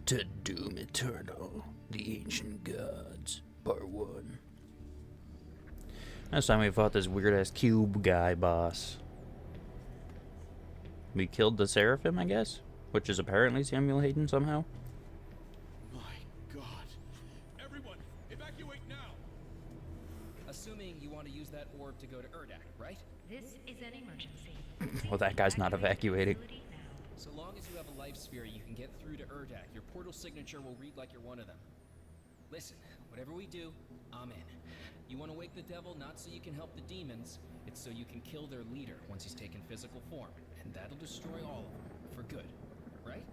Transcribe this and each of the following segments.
to Doom Eternal, the Ancient Gods, Part 1. Last time we fought this weird-ass cube guy boss. We killed the Seraphim, I guess? Which is apparently Samuel Hayden somehow. My God. Everyone, evacuate now! Assuming you want to use that orb to go to Urdak, right? This is an emergency. Well, that guy's not evacuating. So long as you have a life sphere, you can get through to Urdak. Your portal signature will read like you're one of them. Listen, whatever we do, I'm in. You want to wake the devil not so you can help the demons, it's so you can kill their leader once he's taken physical form. And that'll destroy all of them, for good. Right?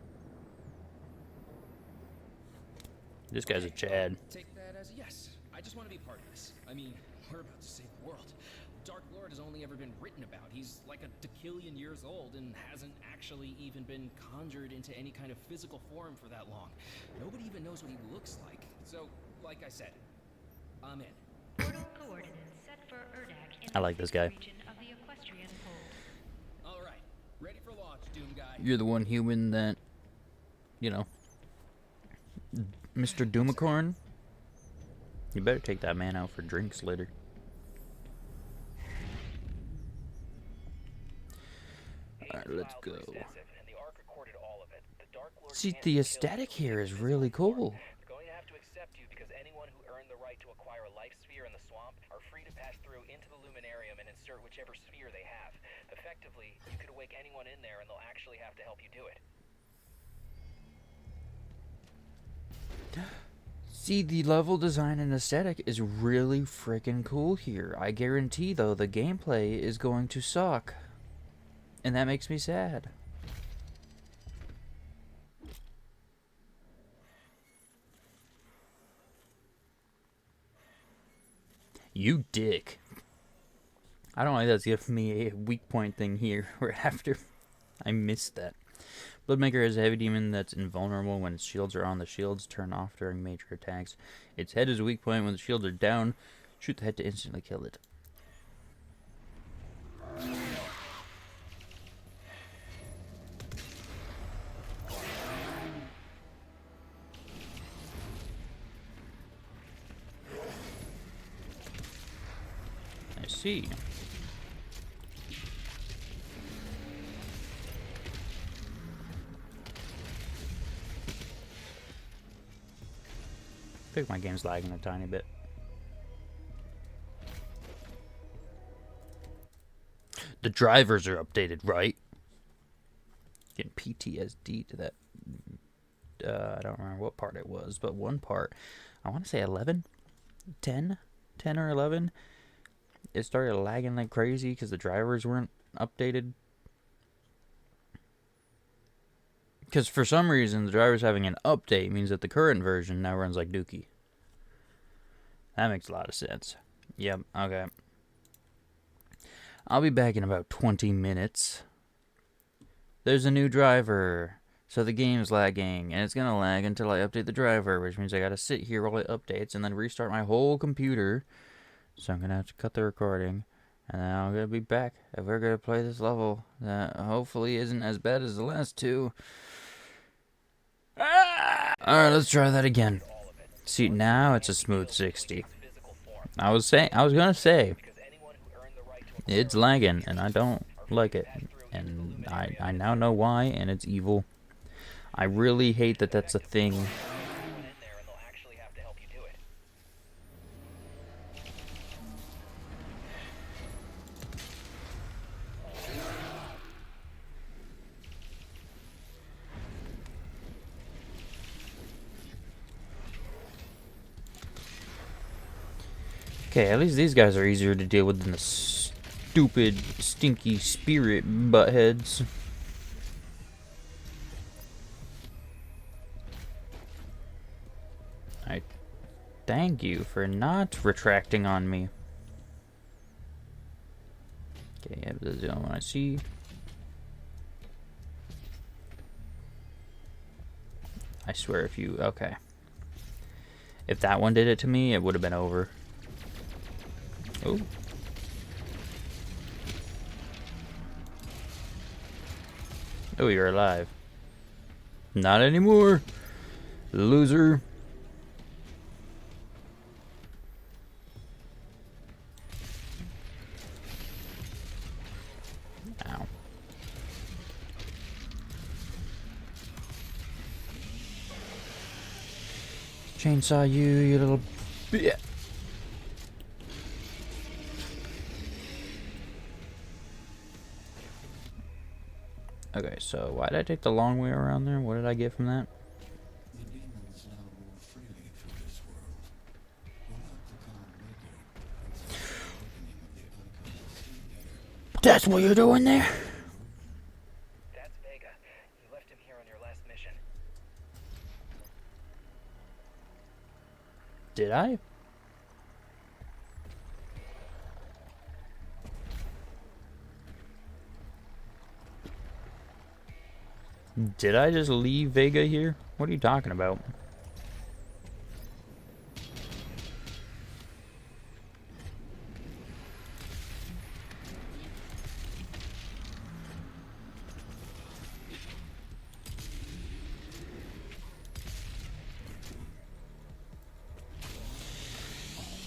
This guy's a Chad. Take that as a yes. I just want to be part of this. I mean, we're about to save the world. Dark Lord has only ever been written about. He's like a decillion years old and hasn't actually even been conjured into any kind of physical form for that long. Nobody even knows what he looks like. So, like I said, I'm in. Portal coordinates set for Urdak in I like this guy. the region of the Equestrian Pole. All right, ready for launch, Doom Guy. You're the one human that, you know, Mr. Doomicorn. You better take that man out for drinks later. Alright, let's go. See, the aesthetic here is really cool. Going to have to accept you because anyone who earned the right to acquire a life sphere in the swamp are free to pass through into the Luminarium and insert whichever sphere they have. Effectively, you could awake anyone in there and they'll actually have to help you do it. See, the level design and aesthetic is really freaking cool here. I guarantee, though, the gameplay is going to suck. And that makes me sad. You dick. I don't like that's giving me a weak point thing here. Right after I missed that. Bloodmaker is a heavy demon that's invulnerable when its shields are on. The shields turn off during major attacks. Its head is a weak point when the shields are down. Shoot the head to instantly kill it. I see. I think my game's lagging a tiny bit. The drivers are updated, right? Getting PTSD to that. I don't remember what part it was, but one part, I want to say 11? 10? 10 or 11? It started lagging like crazy because the drivers weren't updated. Because for some reason, the drivers having an update means that the current version now runs like Dookie. That makes a lot of sense. Yep, okay. I'll be back in about 20 minutes. There's a new driver, so the game's lagging, and it's going to lag until I update the driver, which means I got to sit here while it updates and then restart my whole computer. So I'm going to have to cut the recording, and then I'm going to be back, and we're going to play this level that hopefully isn't as bad as the last two. Alright, let's try that again. See, now it's a smooth 60. I was gonna say, it's lagging, and I don't like it. And I now know why, and it's evil. I really hate that that's a thing. Okay, at least these guys are easier to deal with than the stupid, stinky spirit buttheads. I thank you for not retracting on me. Okay, yeah, this is the only one I see. I swear if you... Okay. If that one did it to me, it would have been over. Oh. Oh, you're alive. Not anymore. Loser. Ow. Chainsaw you little bit. Okay, so why did I take the long way around there? What did I get from that? The demons now move freely through this world. Without the calm waking, and since the awakening of the unconscious sea eater, That's what you're doing there? That's Vega. You left him here on your last mission. Did I? Did I just leave Vega here? What are you talking about?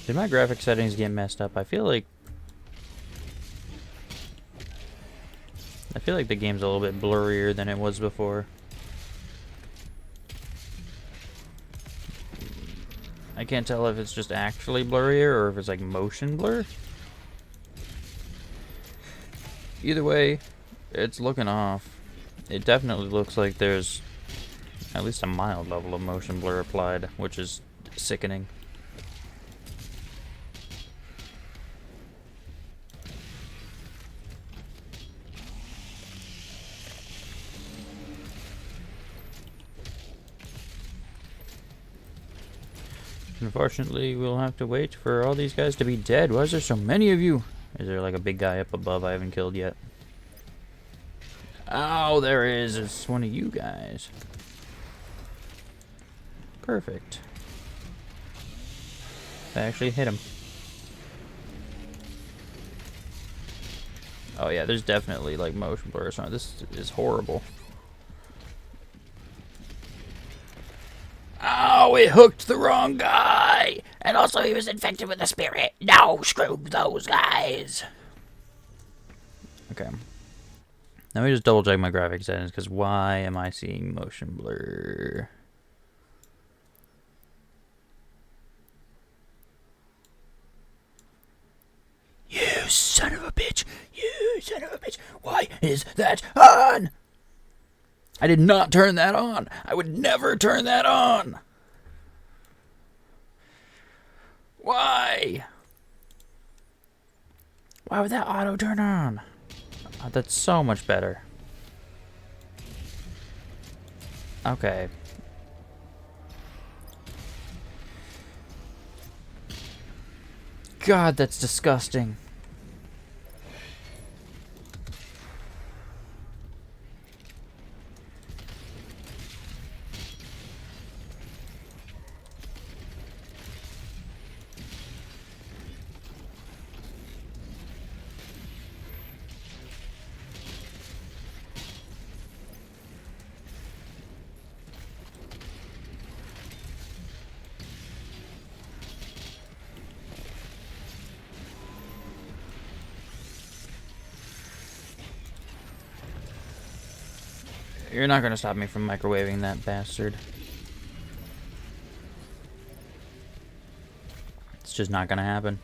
Did my graphic settings get messed up? I feel like the game's a little bit blurrier than it was before. I can't tell if it's just actually blurrier or if it's like motion blur. Either way, it's looking off. It definitely looks like there's at least a mild level of motion blur applied, which is sickening. Unfortunately, we'll have to wait for all these guys to be dead. Why is there so many of you? Is there like a big guy up above I haven't killed yet? Oh, there is. It's one of you guys. Perfect. I actually hit him. Oh yeah, there's definitely like motion blur or something. This is horrible. Oh, it hooked the wrong guy! And also he was infected with a spirit. No, screw those guys! Okay. Let me just double check my graphics settings, because why am I seeing motion blur? You son of a bitch! You son of a bitch! Why is that on? I did not turn that on. I would never turn that on. Why? Why would that auto turn on? Oh, that's so much better. Okay. God, that's disgusting. You're not gonna stop me from microwaving that bastard. It's just not gonna happen.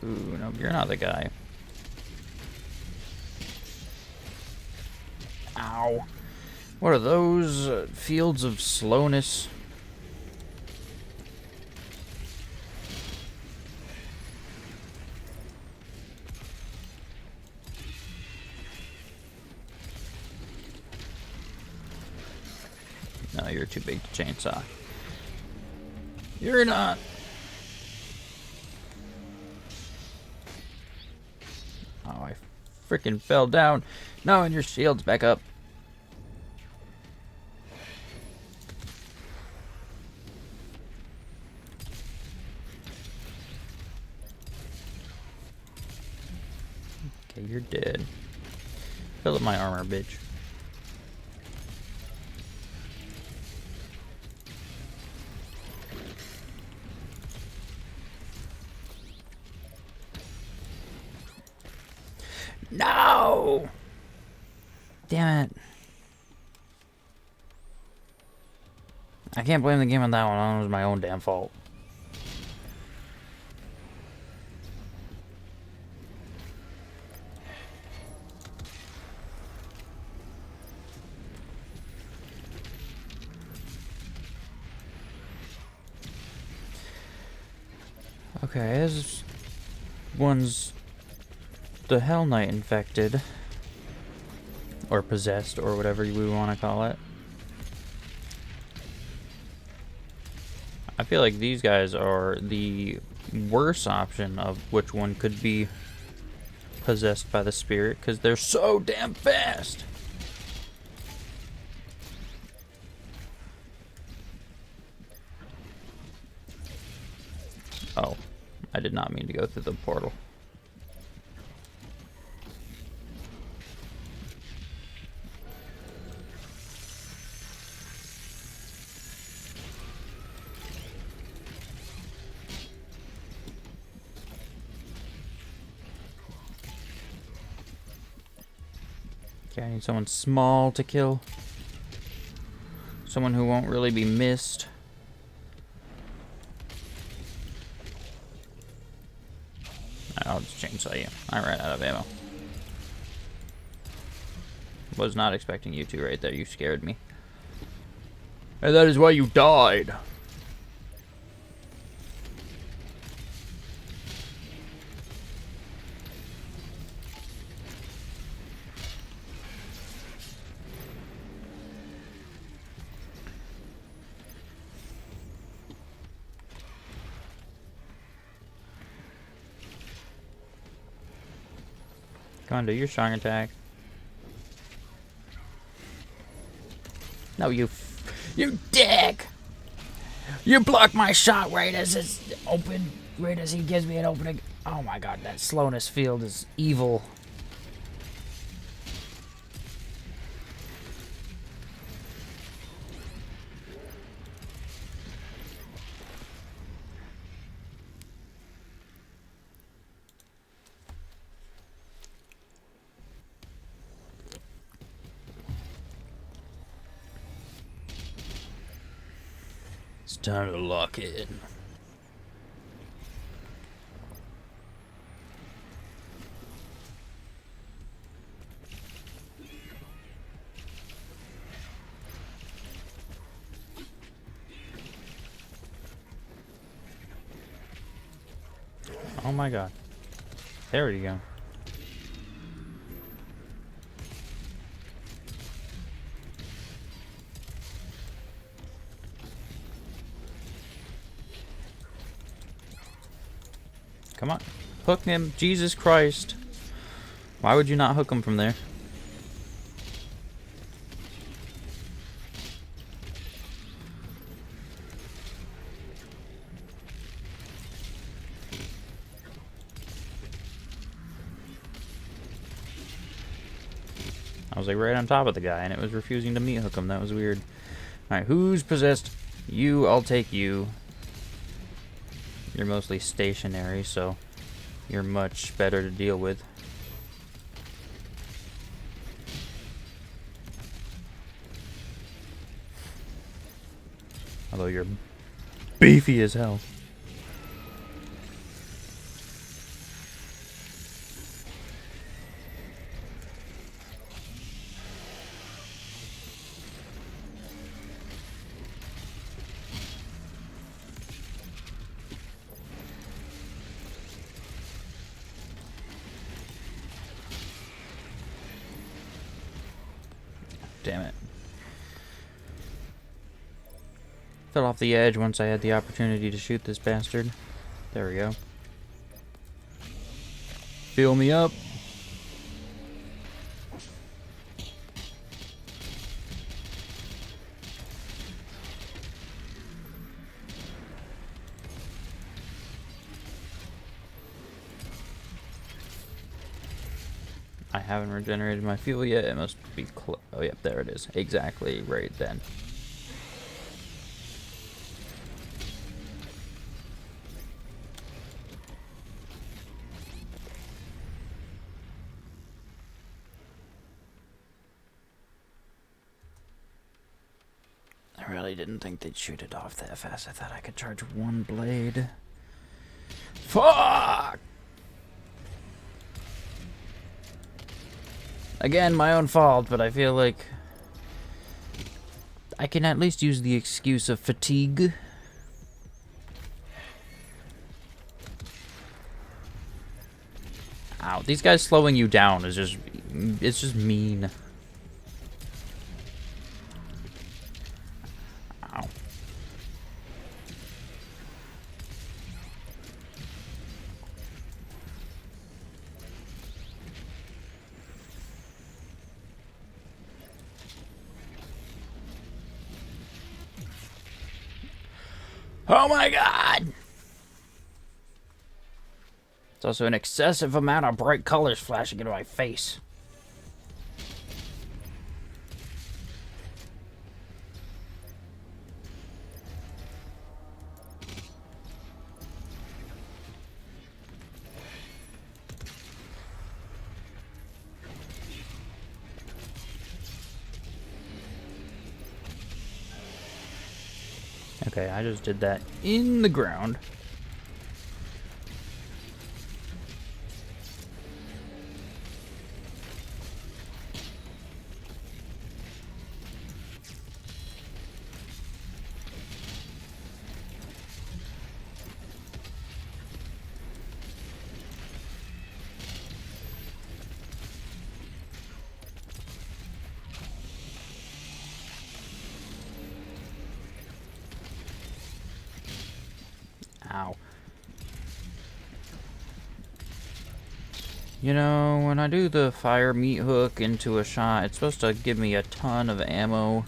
Ooh, no, you're not the guy. Ow. What are those? Fields of slowness? No, you're too big to chainsaw. You're not. Oh, I freaking fell down. No, and your shield's back up. Okay, you're dead. Fill up my armor, bitch. No! Damn it. I can't blame the game on that one. It was my own damn fault. Okay, this one's the Hell Knight infected. Or possessed, or whatever we want to call it. I feel like these guys are the worst option of which one could be possessed by the spirit, because they're so damn fast. Oh, I did not mean to go through the portal. Okay, I need someone small to kill. Someone who won't really be missed. I'll just chainsaw you. I ran out of ammo. Was not expecting you to right there. You scared me. And that is why you died. Come on, do your strong attack. No, you dick! You blocked my shot right as it's open, right as he gives me an opening. Oh my god, that slowness field is evil. It's time to lock in. Oh my god. There you go. Come on. Hook him. Jesus Christ. Why would you not hook him from there? I was like right on top of the guy and it was refusing to meat hook him. That was weird. Alright, who's possessed? You, I'll take you. You're mostly stationary, so you're much better to deal with. Although you're beefy as hell. Damn it. Fell off the edge once I had the opportunity to shoot this bastard. There we go. Fill me up. I haven't regenerated my fuel yet. It must be oh, yep, there it is. Exactly right then. I really didn't think they'd shoot it off that fast. I thought I could charge one blade. Fuck! Again, my own fault, but I feel like I can at least use the excuse of fatigue. Ow, these guys slowing you down is just, it's just mean. Ow. Oh my god! It's also an excessive amount of bright colors flashing into my face. Okay, I just did that in the ground. Ow. You know, when I do the fire meat hook into a shot, it's supposed to give me a ton of ammo.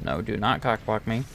No, do not cockblock me.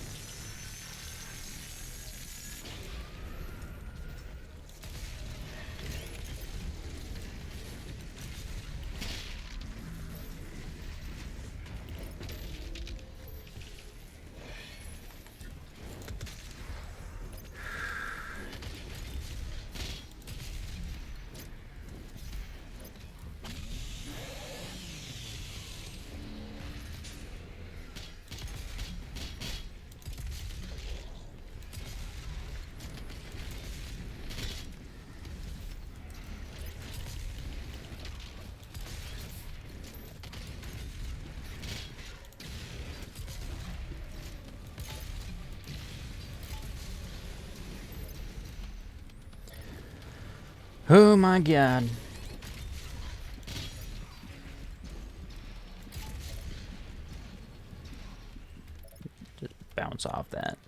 Oh my god. Just bounce off that.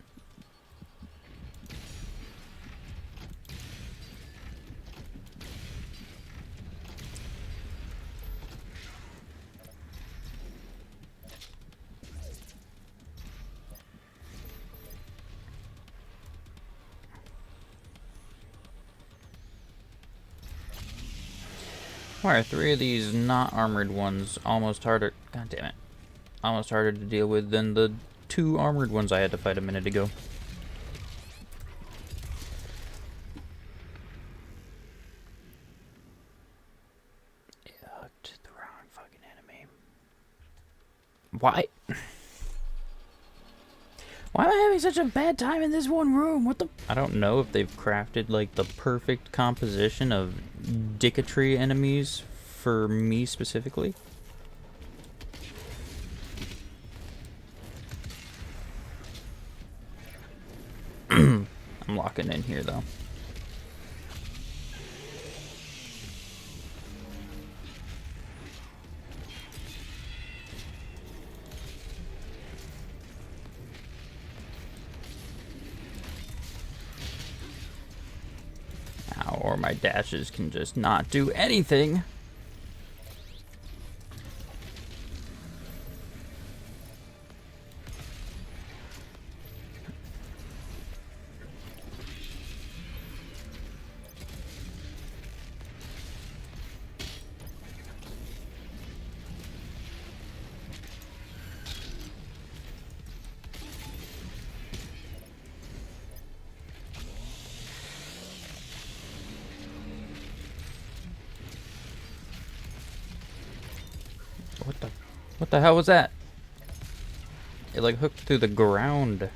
Why are 3 of these not armored ones almost harder? God damn it. Almost harder to deal with than the 2 armored ones I had to fight a minute ago. It hooked the wrong fucking enemy. Why? Why am I having such a bad time in this one room? What the? I don't know if they've crafted like the perfect composition of dicketry enemies for me specifically. I'm locking in here though. Or my dashes can just not do anything. What the hell was that? It like hooked through the ground.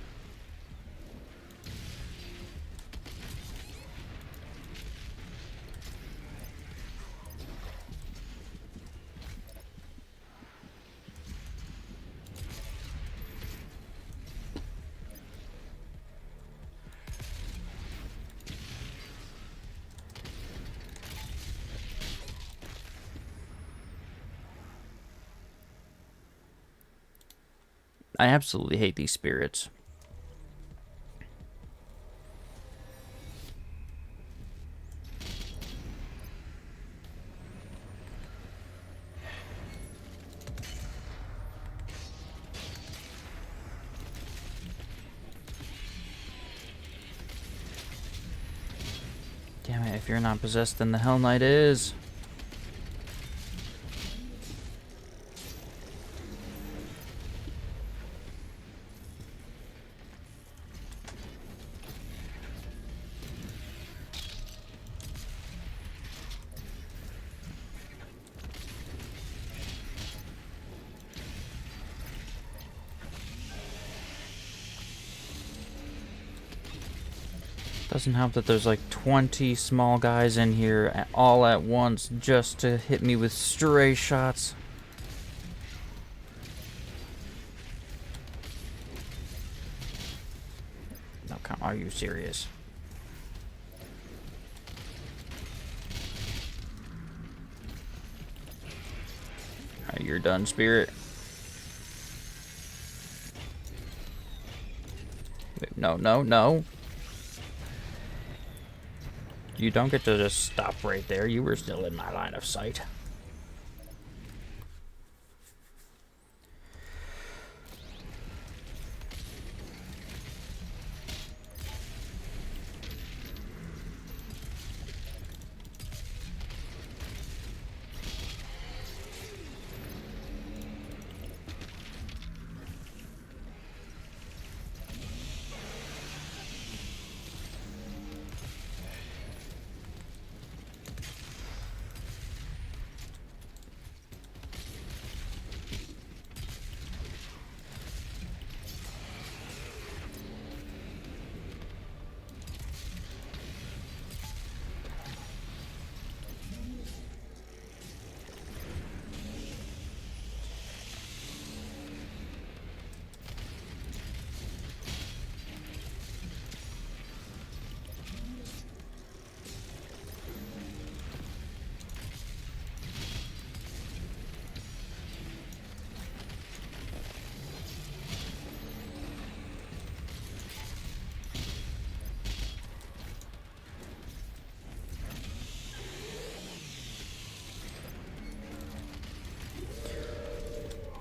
I absolutely hate these spirits. Damn it, if you're not possessed, then the Hell Knight is. Doesn't help that there's like 20 small guys in here all at once just to hit me with stray shots. No, come, are you serious? Alright, you're done, spirit. Wait, no, no, no. You don't get to just stop right there. You were still in my line of sight.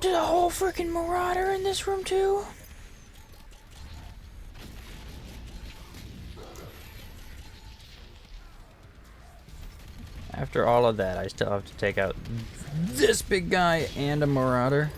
Did a whole freaking marauder in this room too? After all of that, I still have to take out this big guy and a marauder.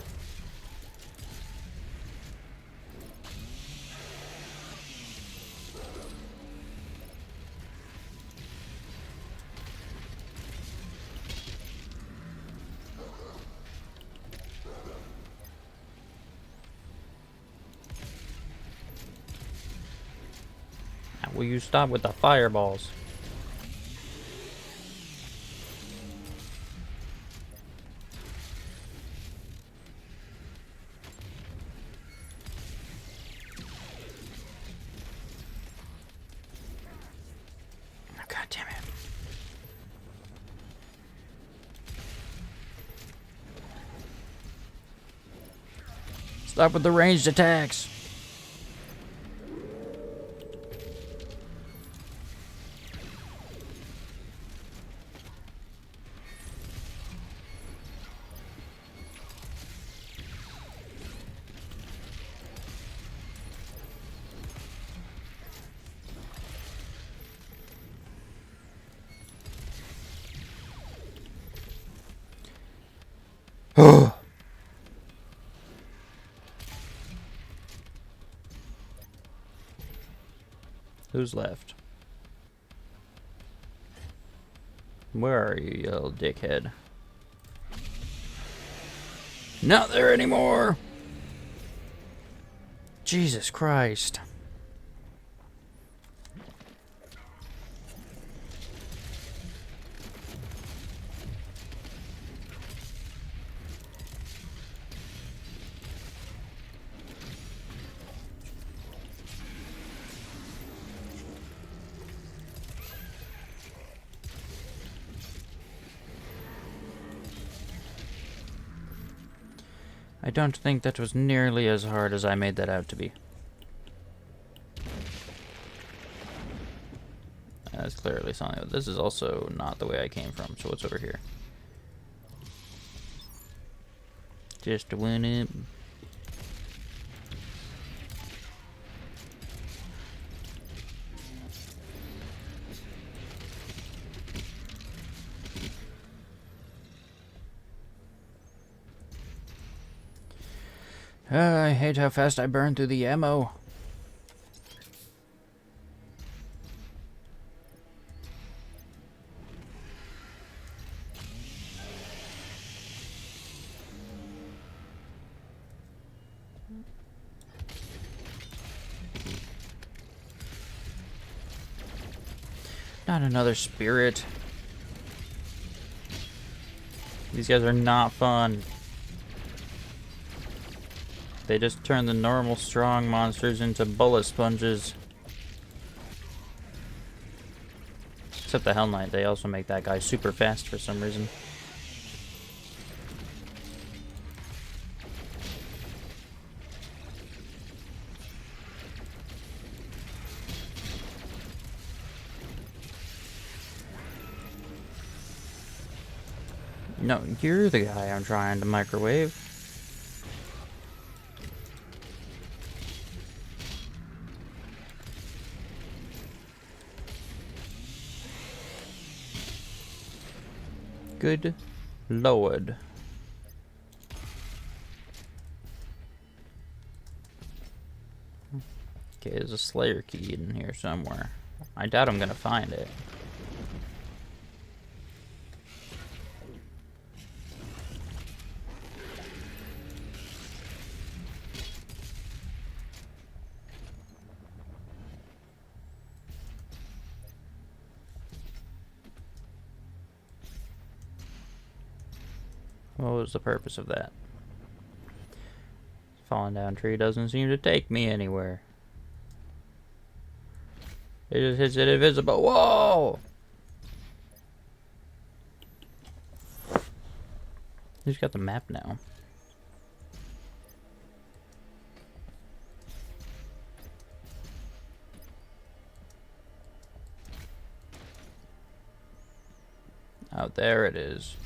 Will you stop with the fireballs? Oh, God damn it. Stop with the ranged attacks. Who's left? Where are you, you little dickhead? Not there anymore! Jesus Christ. I don't think that was nearly as hard as I made that out to be. That's clearly something. This is also not the way I came from, so what's over here? Just a one up. I hate how fast I burn through the ammo. Not another spirit. These guys are not fun. They just turn the normal strong monsters into bullet sponges. Except the Hell Knight, they also make that guy super fast for some reason. No, you're the guy I'm trying to microwave. Good Lord. Okay, there's a Slayer key in here somewhere. I doubt I'm gonna find it. What was the purpose of that? Falling down tree doesn't seem to take me anywhere. It just hits it invisible. Whoa! Who's got the map now? Oh, there it is.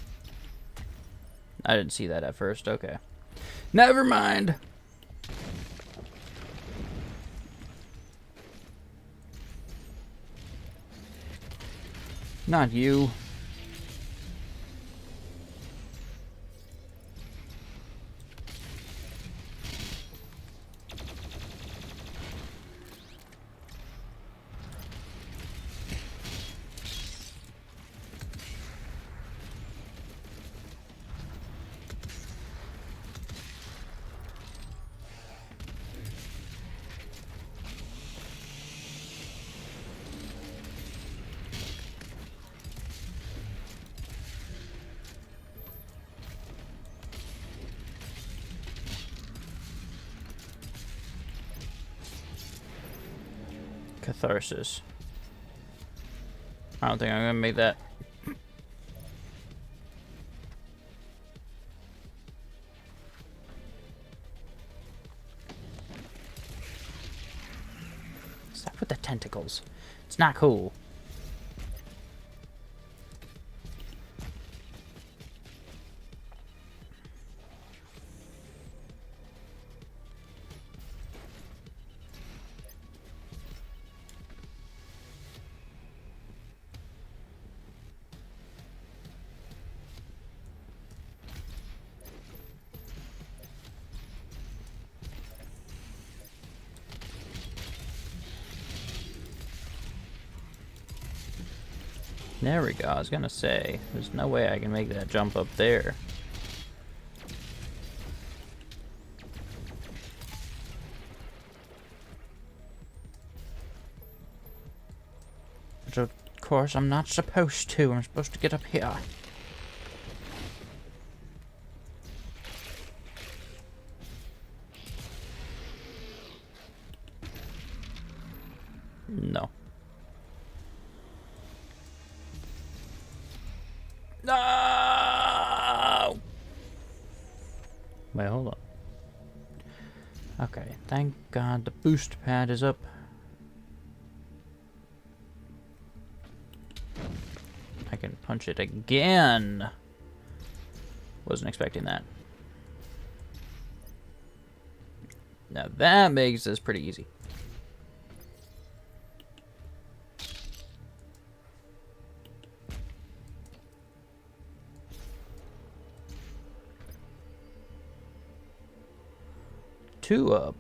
I didn't see that at first. Okay. Never mind. Not you. Catharsis. I don't think I'm gonna make that. Stop with the tentacles. It's not cool. There we go. I was gonna say, there's no way I can make that jump up there. course, I'm not supposed to. I'm supposed to get up here. No. No! Wait, hold on. Okay, thank God the boost pad is up. I can punch it again. Wasn't expecting that. Now that makes this pretty easy. Two up.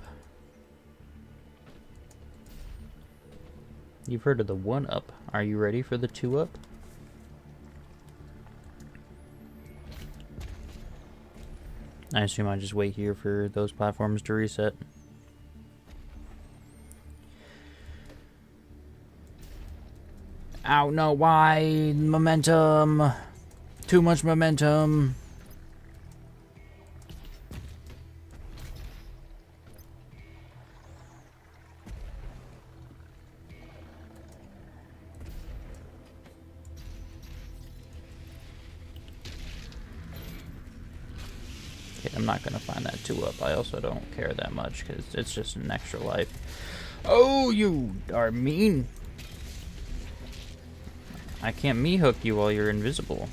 You've heard of the one up. Are you ready for the two up? I assume I just wait here for those platforms to reset. Ow, no, why? Momentum. Too much momentum. I'm not gonna find that 2-up. I also don't care that much because it's just an extra life. Oh, you are mean. I can't me-hook you while you're invisible.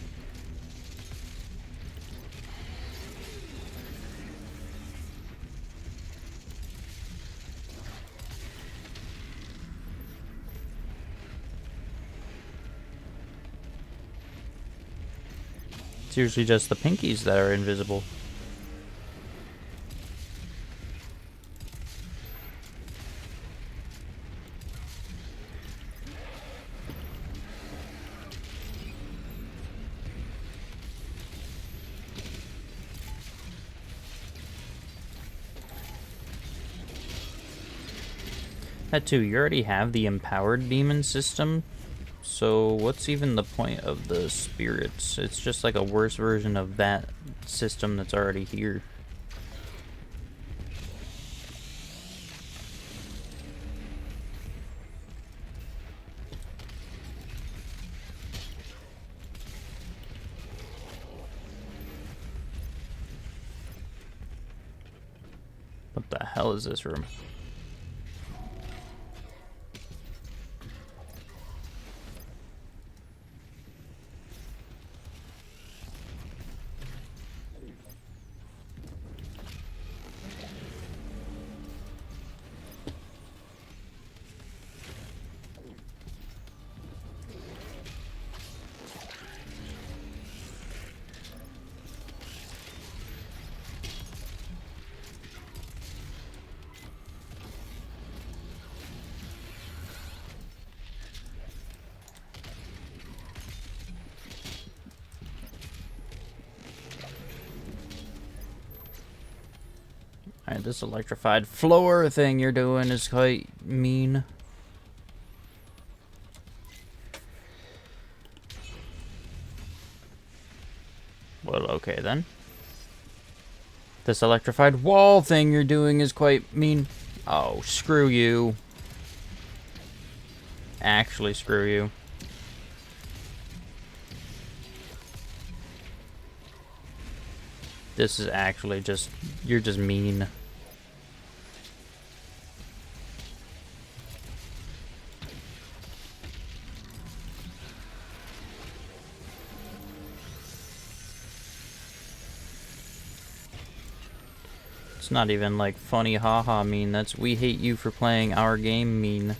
It's usually just the pinkies that are invisible. That too, you already have the empowered demon system, so what's even the point of the spirits? It's just like a worse version of that system that's already here. What the hell is this room? Alright, this electrified floor thing you're doing is quite mean. Well, okay then. This electrified wall thing you're doing is quite mean. Oh, screw you. Actually, screw you. This is actually just, you're just mean. It's not even like funny haha mean, that's we hate you for playing our game mean.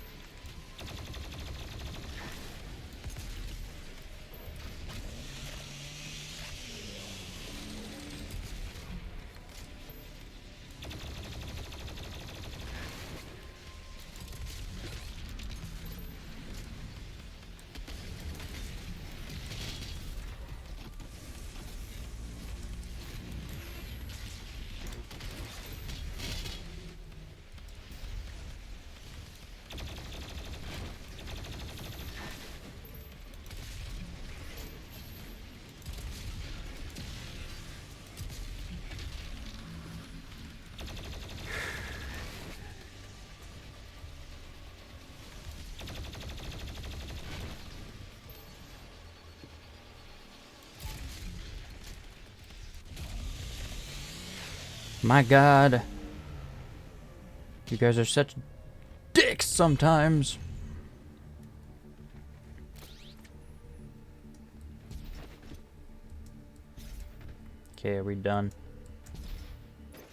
My God. You guys are such dicks sometimes. Okay, are we done?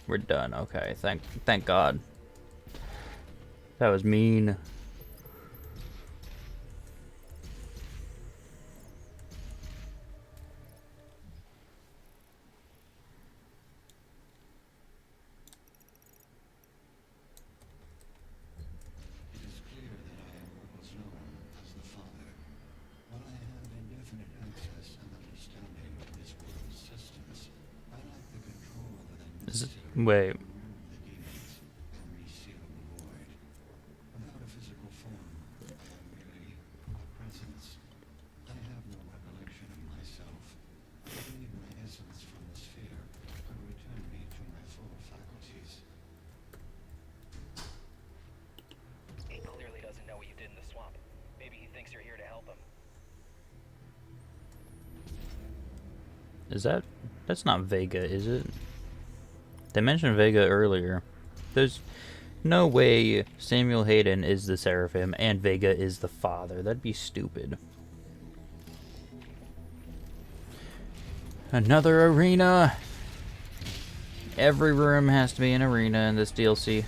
We're done. Okay, thank God. That was mean. It is clear that I am what was known as the Father. While I have indefinite access and understanding of this world's systems, I lack the control that I Is it, necessary wait. to remove the demons and reseal the void. Without a physical form, I am merely a presence. I have no recollection of myself. I believe my essence from the sphere could return me to my full faculties. He clearly doesn't know what you did in the swamp. Maybe he thinks you're here to help him. Is that's not Vega, is it? They mentioned Vega earlier. There's no way Samuel Hayden is the Seraphim and Vega is the father. That'd be stupid. Another arena. Every room has to be an arena in this DLC.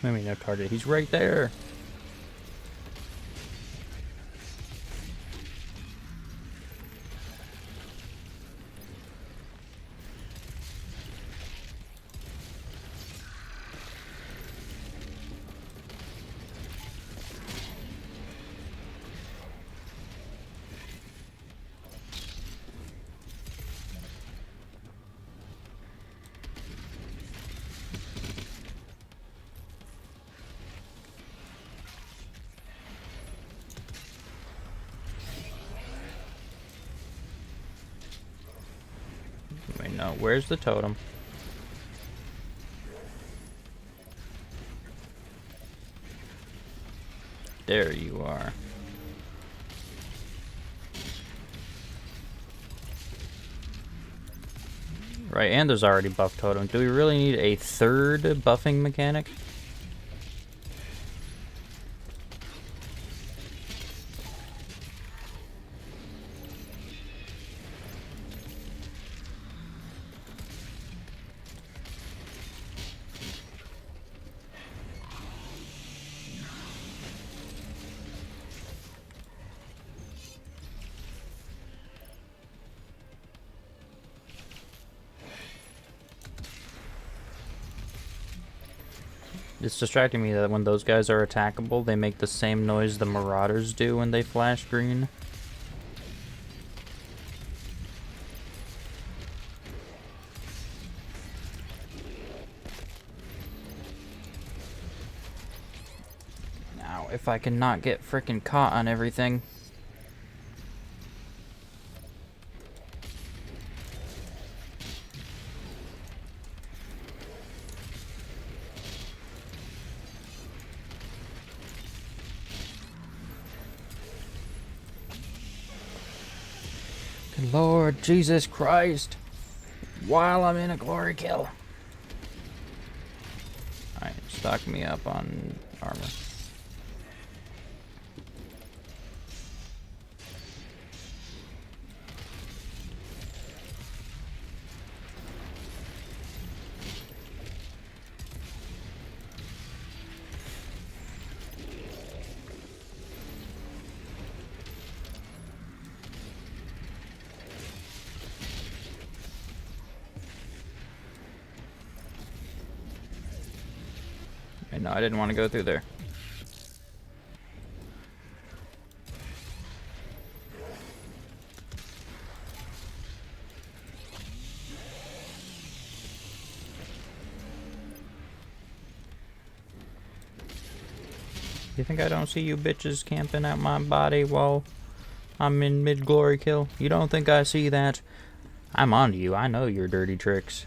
I mean, no target. He's right there. Wait, no. Where's the totem? There you are. Right, and there's already buff totem. Do we really need a third buffing mechanic? It's distracting me that when those guys are attackable, they make the same noise the Marauders do when they flash green. Now, if I can not get frickin' caught on everything. Lord Jesus Christ, while I'm in a glory kill. Alright, stock me up on armor. No, I didn't want to go through there. You think I don't see you bitches camping out my body while I'm in mid-glory kill? You don't think I see that? I'm on to you. I know your dirty tricks.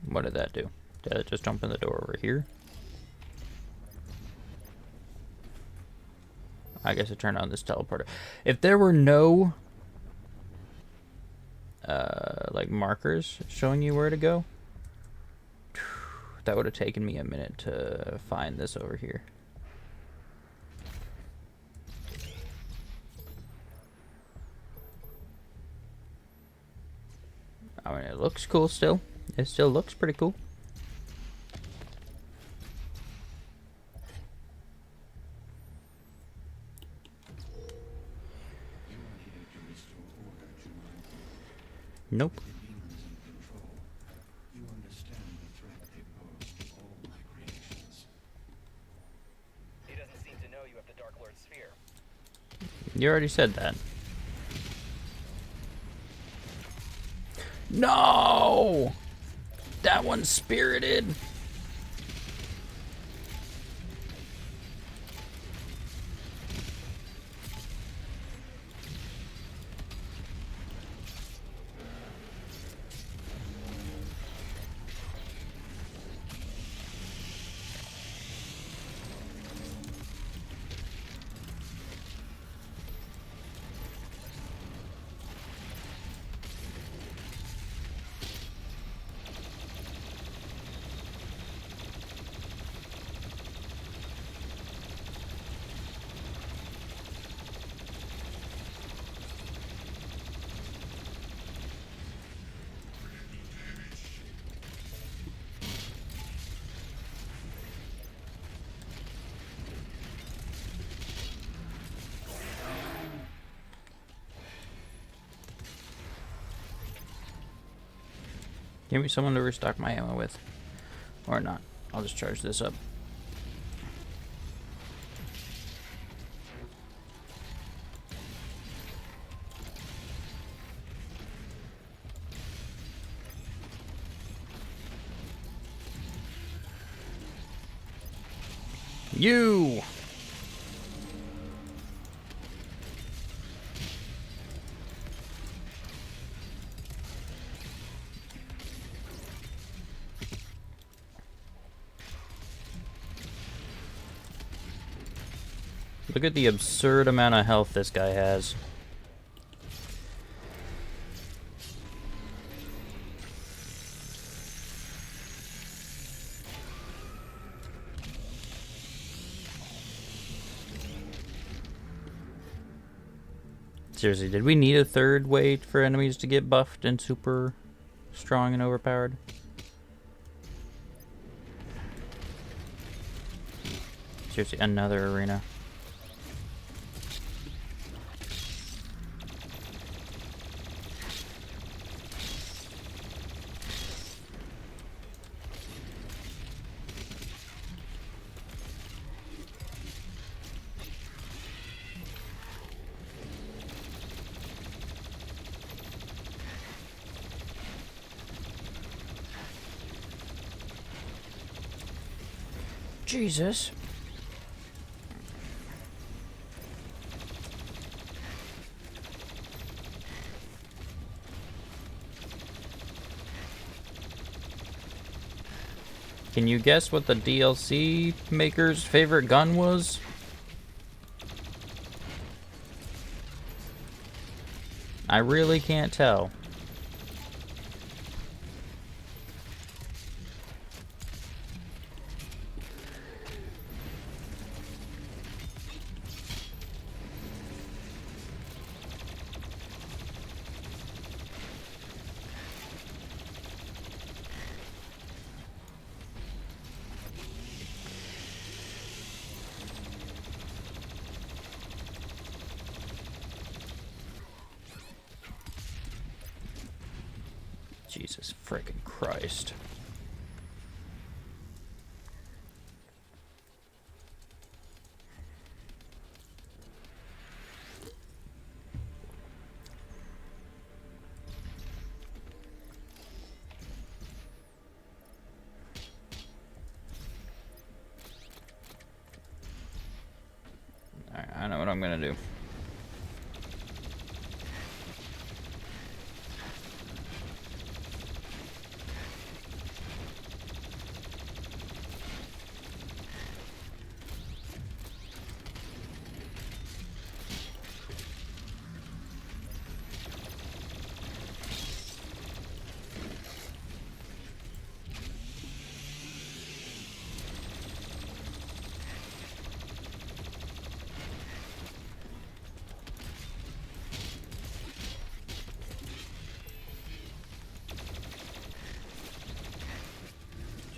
What did that do? Did it just jump in the door over here? I guess it turned on this teleporter. If there were no like markers showing you where to go, that would have taken me a minute to find this over here. I mean, it looks cool still. It still looks pretty cool. You are here to restore order to my world. Nope. The demons in control. You understand the threat they pose to all my creations. He doesn't seem to know you have the Dark Lord sphere. You already said that. No! That one's spirited. Give me someone to restock my ammo with. Or not. I'll just charge this up. You! Look at the absurd amount of health this guy has. Seriously, did we need a third way for enemies to get buffed and super strong and overpowered? Seriously, another arena. Jesus. Can you guess what the DLC maker's favorite gun was? I really can't tell. Jesus frickin' Christ. I'm gonna do.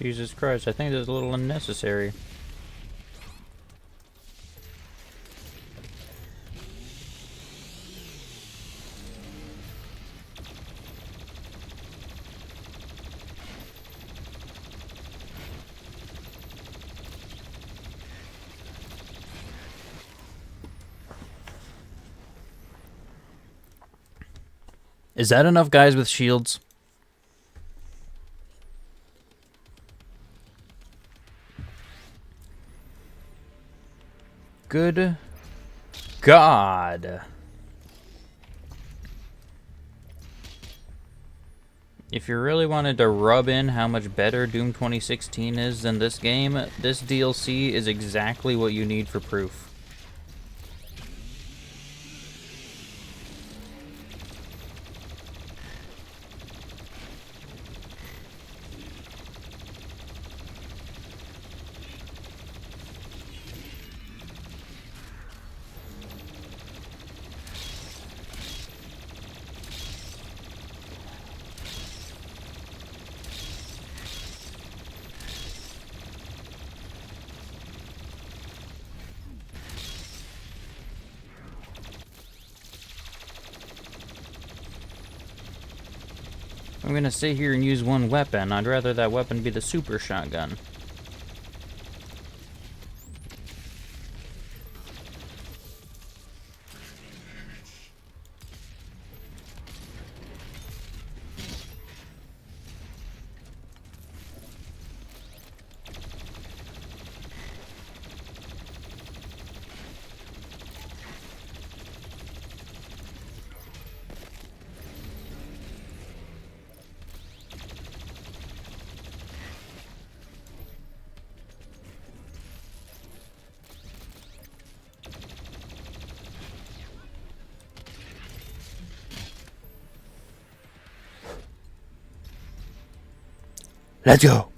Jesus Christ, I think this is a little unnecessary. Is that enough guys with shields? Good God. If you really wanted to rub in how much better Doom 2016 is than this game, this DLC is exactly what you need for proof. I'm gonna sit here and use one weapon. I'd rather that weapon be the super shotgun. Let's go!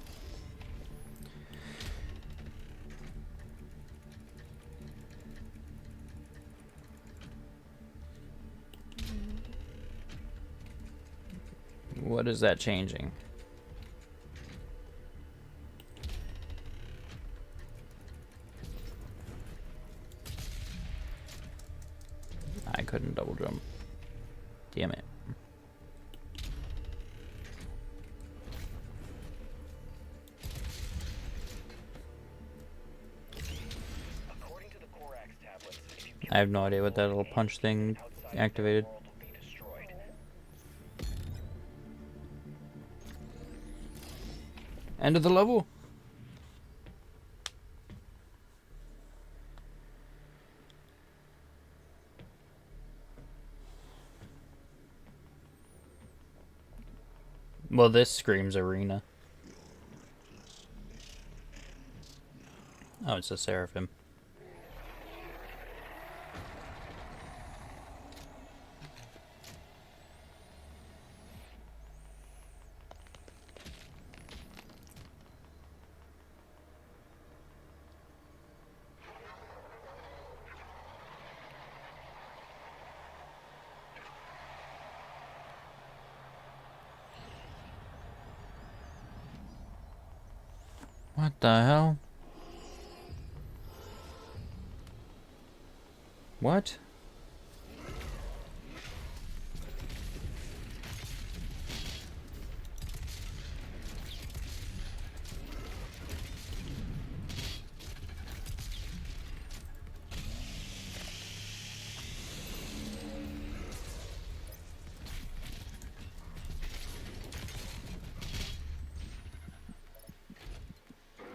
What is that changing? I couldn't double jump. Damn it. According to the Corax tablets, if you I have no idea what that little punch thing activated. world will be destroyed. End of the level. Well, this screams arena. Oh, it's a seraphim. What the hell? What?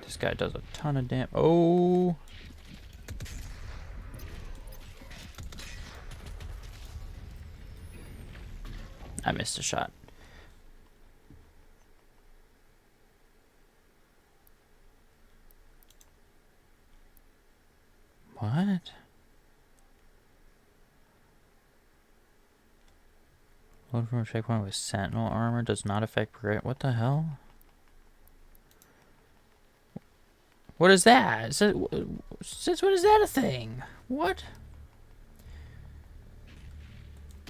This guy does a ton of damage. Oh! I missed a shot. What? Load from a checkpoint with sentinel armor does not affect progress. What the hell? What is that? Since when is that a thing? What?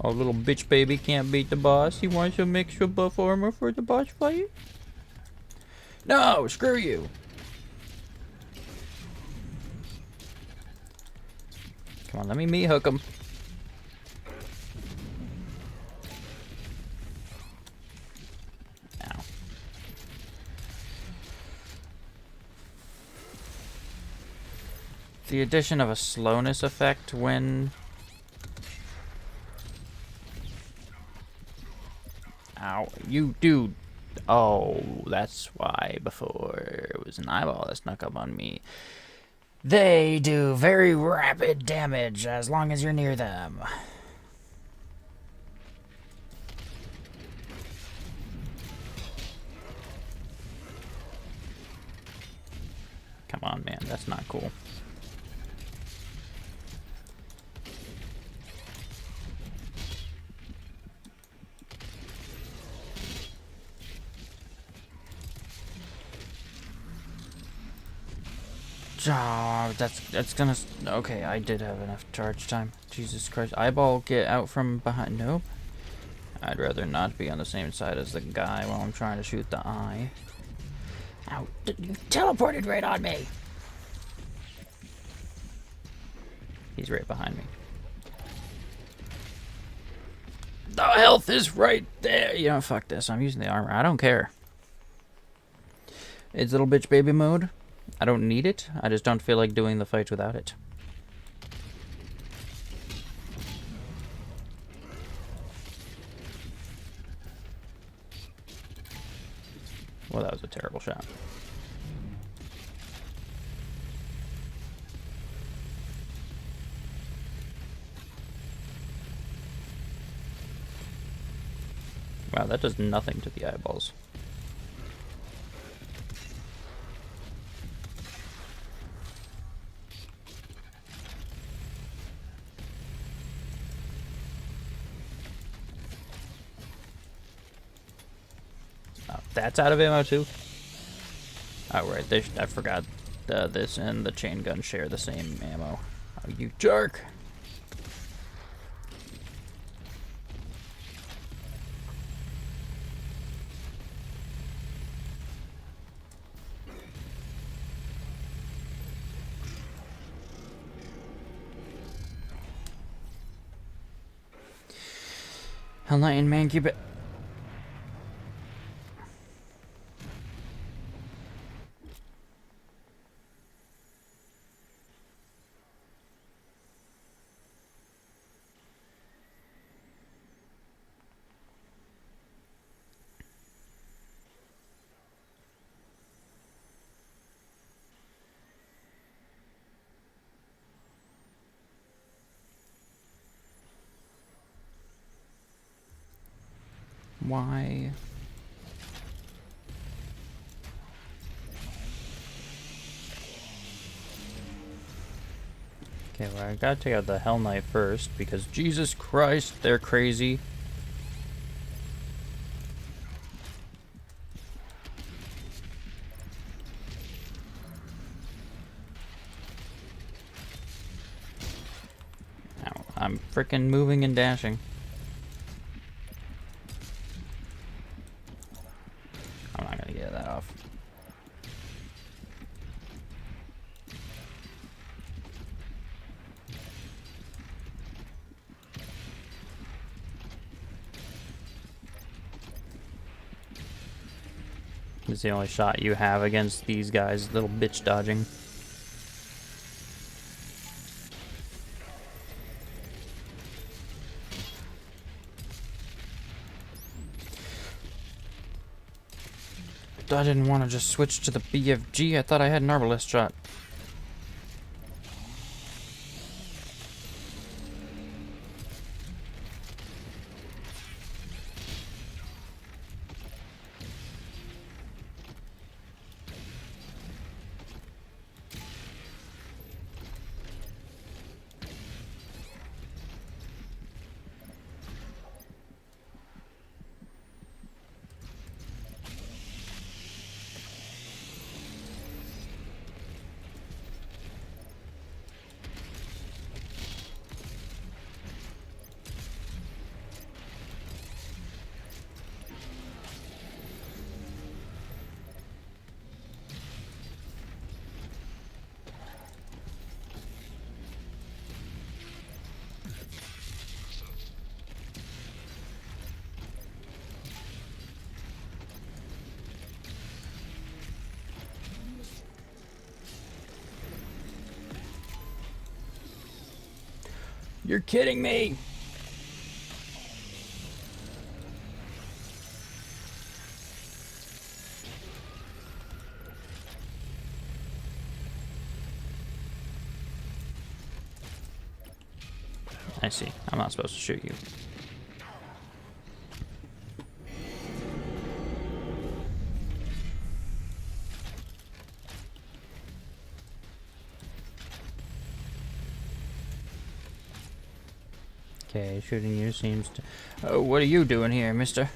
Oh, little bitch baby can't beat the boss. He wants some extra buff armor for the boss fight? No, screw you. Come on, let me meat hook him. Ow. The addition of a slowness effect when... Ow, you dude. Oh, that's why before it was an eyeball that snuck up on me. They do very rapid damage as long as you're near them. Come on, man, that's not cool. Oh, that's gonna... Okay, I did have enough charge time. Jesus Christ. Eyeball, get out from behind. Nope. I'd rather not be on the same side as the guy while I'm trying to shoot the eye. Ow. You teleported right on me. He's right behind me. The health is right there. You know, fuck this. I'm using the armor. I don't care. It's little bitch baby mode. I don't need it. I just don't feel like doing the fight without it. Well, that was a terrible shot. Wow, that does nothing to the eyeballs. Oh, that's out of ammo too? Oh, right. I forgot this and the chain gun share the same ammo. Oh, you jerk! Hell Knight and man, keep it. Why? Okay, well, I gotta take out the Hell Knight first, because Jesus Christ, they're crazy. Ow, I'm frickin' moving and dashing. I'm not gonna get that off. It's the only shot you have against these guys, little bitch dodging. I didn't want to just switch to the BFG. I thought I had an arbalest shot. You're kidding me! I see. I'm not supposed to shoot you. Okay, shooting you seems to... Oh, what are you doing here, mister?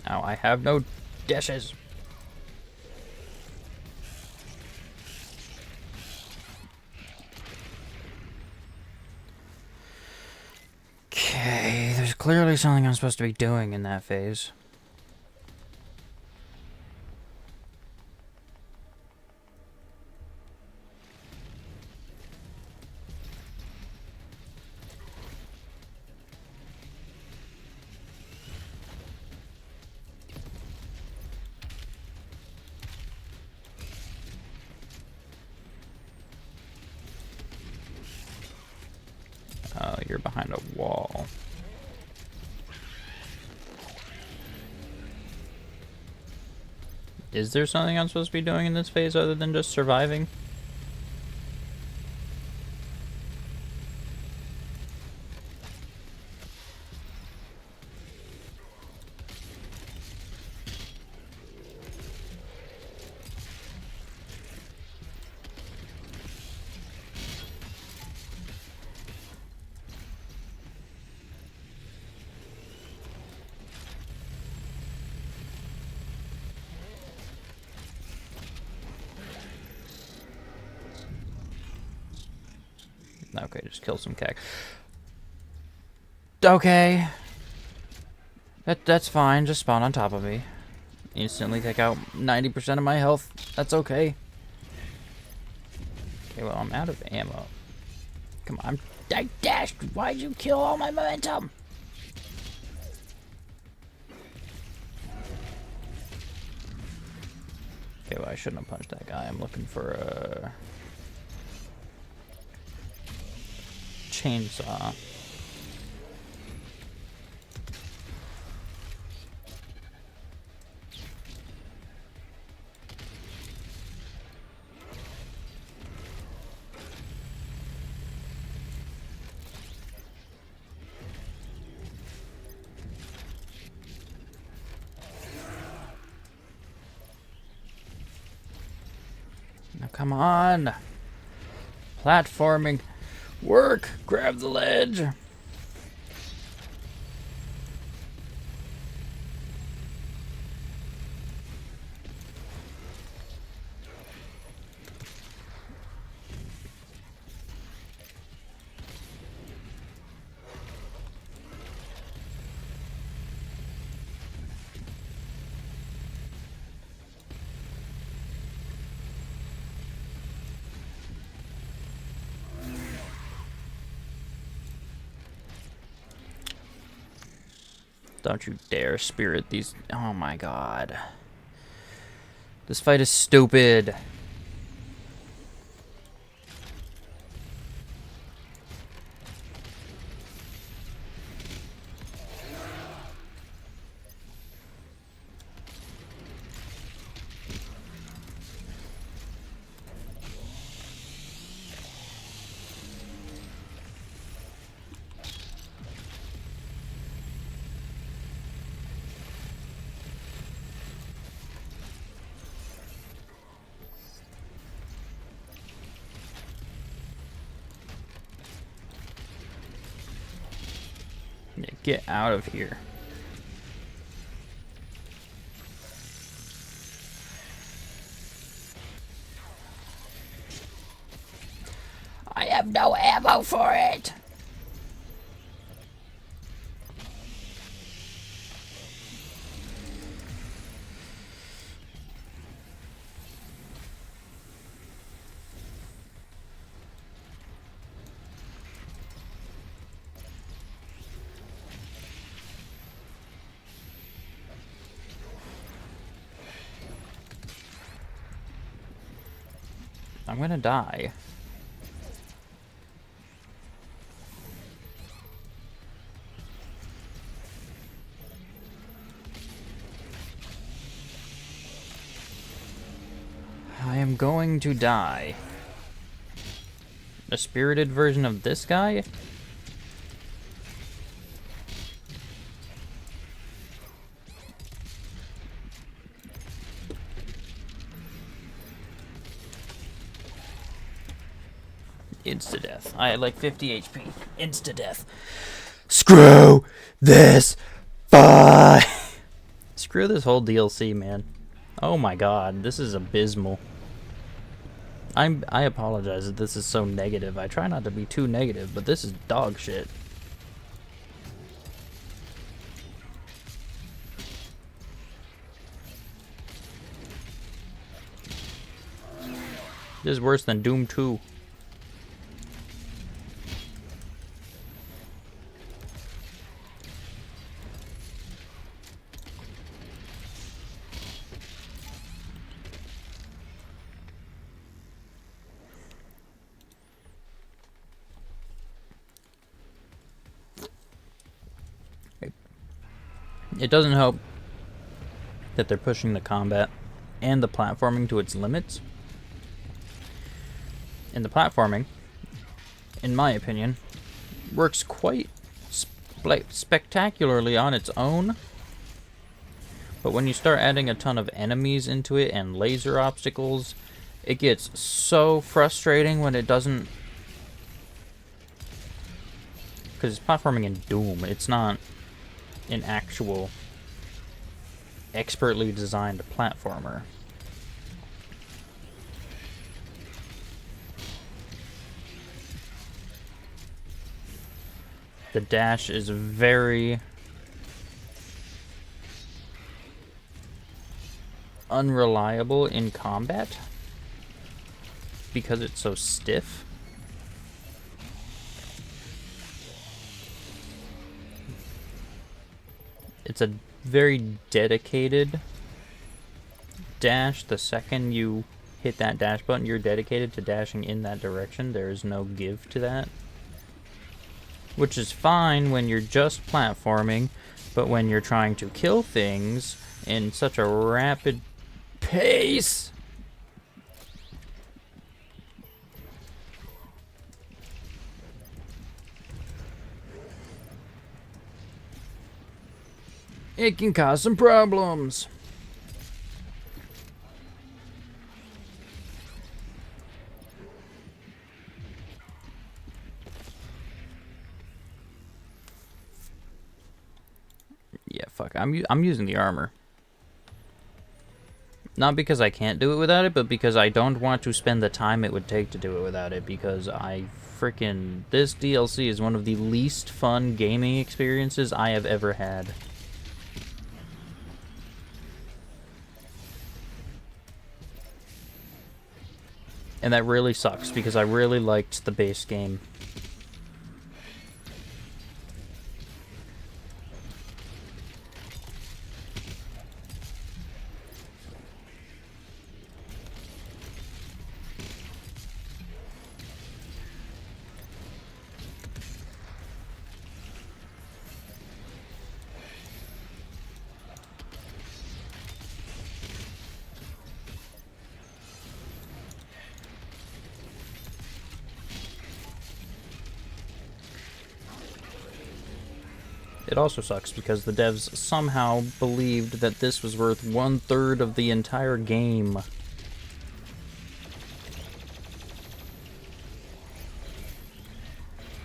Now I have no dishes. Okay, there's clearly something I'm supposed to be doing in that phase. Oh, you're behind a wall. Is there something I'm supposed to be doing in this phase other than just surviving? Okay, just kill some cack. Okay. That's fine, just spawn on top of me. Instantly take out 90% of my health. That's okay. Okay, well, I'm out of ammo. Come on, I dashed! Why'd you kill all my momentum? Okay, well, I shouldn't have punched that guy. I'm looking for a... chainsaw. Now come on. Platforming. Work! Grab the ledge! Don't you dare spirit these... Oh my god. This fight is stupid. Yeah, get out of here. I have no ammo for it. I'm gonna die. I am going to die. A spirited version of this guy? Insta-death. I had like 50 HP. Insta-death. Screw this fight! Screw this whole DLC, man. Oh my god, this is abysmal. I apologize that this is so negative. I try not to be too negative, but this is dog shit. This is worse than Doom 2. It doesn't help that they're pushing the combat and the platforming to its limits. And the platforming, in my opinion, works quite spectacularly on its own. But when you start adding a ton of enemies into it and laser obstacles, it gets so frustrating when it doesn't... Because it's platforming in Doom, it's not an actual expertly designed platformer. The dash is very unreliable in combat because it's so stiff. It's a very dedicated dash. The second you hit that dash button, you're dedicated to dashing in that direction. There is no give to that. Which is fine when you're just platforming, but when you're trying to kill things in such a rapid pace... it can cause some problems. Yeah, fuck. I'm using the armor. Not because I can't do it without it, but because I don't want to spend the time it would take to do it without it, because this DLC is one of the least fun gaming experiences I have ever had. And that really sucks, because I really liked the base game. It also sucks because the devs somehow believed that this was worth 1/3 of the entire game.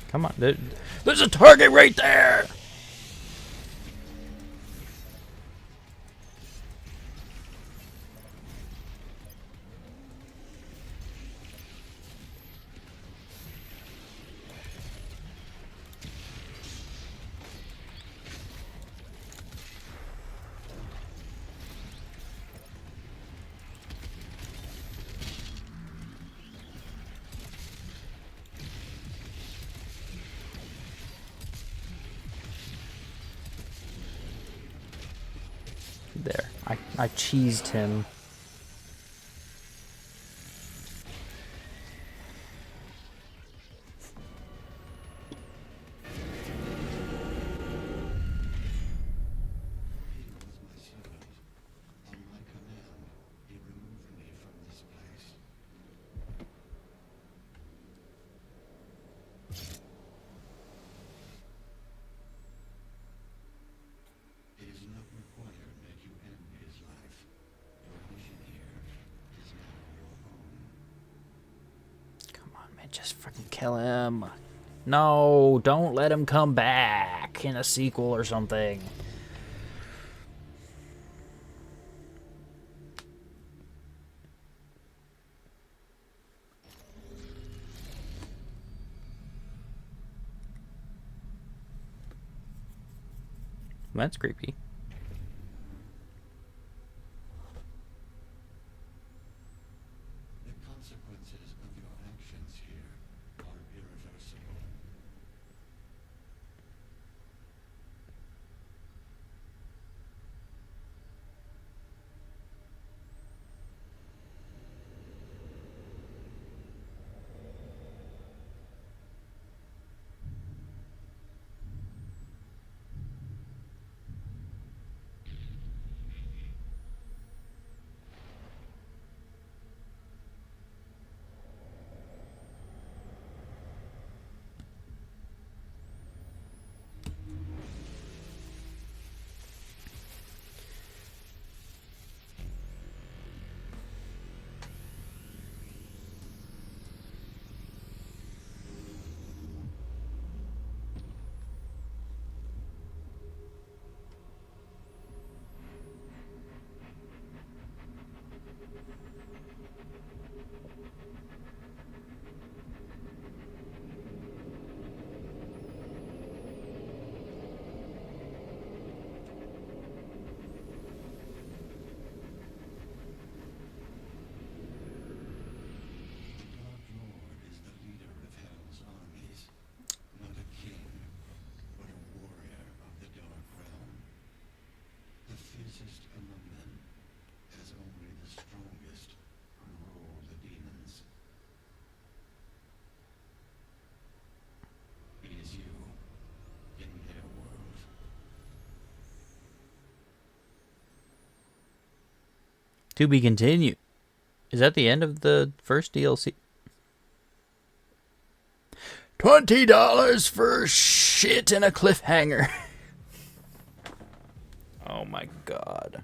Come on, there's a target right there! There. I cheesed him. Just freaking kill him. No, don't let him come back in a sequel or something. That's creepy. The consequences of your actions here are irreversible. Dark Lord is the leader of Hell's armies, not a king, but a warrior of the Dark Realm. The fiercest among them, as only the strongest who rule the demons. It is you, in their world. To be continued. Is that the end of the first DLC? $20 for shit and a cliffhanger. Oh my god.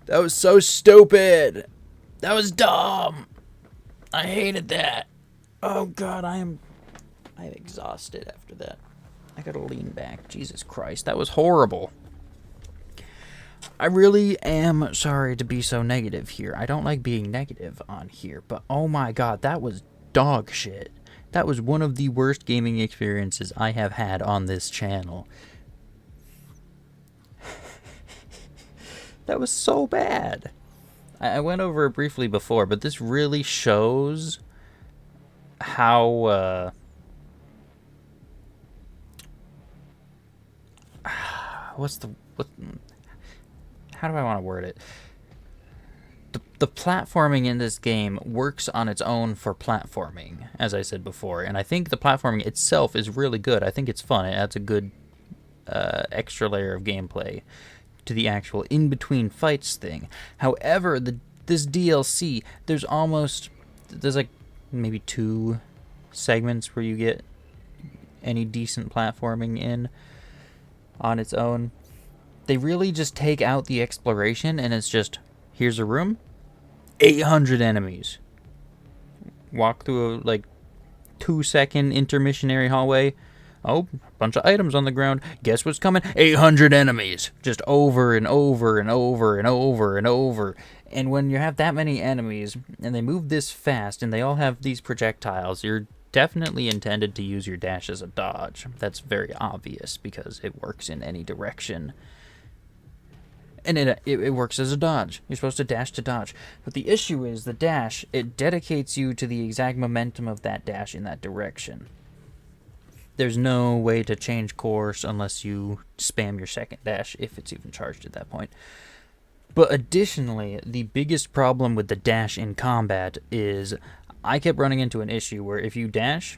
That was so stupid. That was dumb. I hated that. Oh god, I'm exhausted after that. I gotta lean back. Jesus Christ, that was horrible. I really am sorry to be so negative here. I don't like being negative on here, but oh my god, that was dog shit. That was one of the worst gaming experiences I have had on this channel. That was so bad. I went over it briefly before, but this really shows how how do I want to word it? The platforming in this game works on its own for platforming, as I said before, and I think the platforming itself is really good. I think it's fun. It adds a good extra layer of gameplay to the actual in-between fights thing. However, this DLC, there's like maybe 2 segments where you get any decent platforming in on its own. They really just take out the exploration, and it's just, here's a room, 800 enemies. Walk through a 2-second intermissionary hallway. Oh, a bunch of items on the ground. Guess what's coming? 800 enemies. Just over and over and over and over and over. And when you have that many enemies, and they move this fast, and they all have these projectiles, you're definitely intended to use your dash as a dodge. That's very obvious, because it works in any direction. And it works as a dodge. You're supposed to dash to dodge. But the issue is the dash, it dedicates you to the exact momentum of that dash in that direction. There's no way to change course unless you spam your second dash, if it's even charged at that point. But additionally, the biggest problem with the dash in combat is I kept running into an issue where if you dash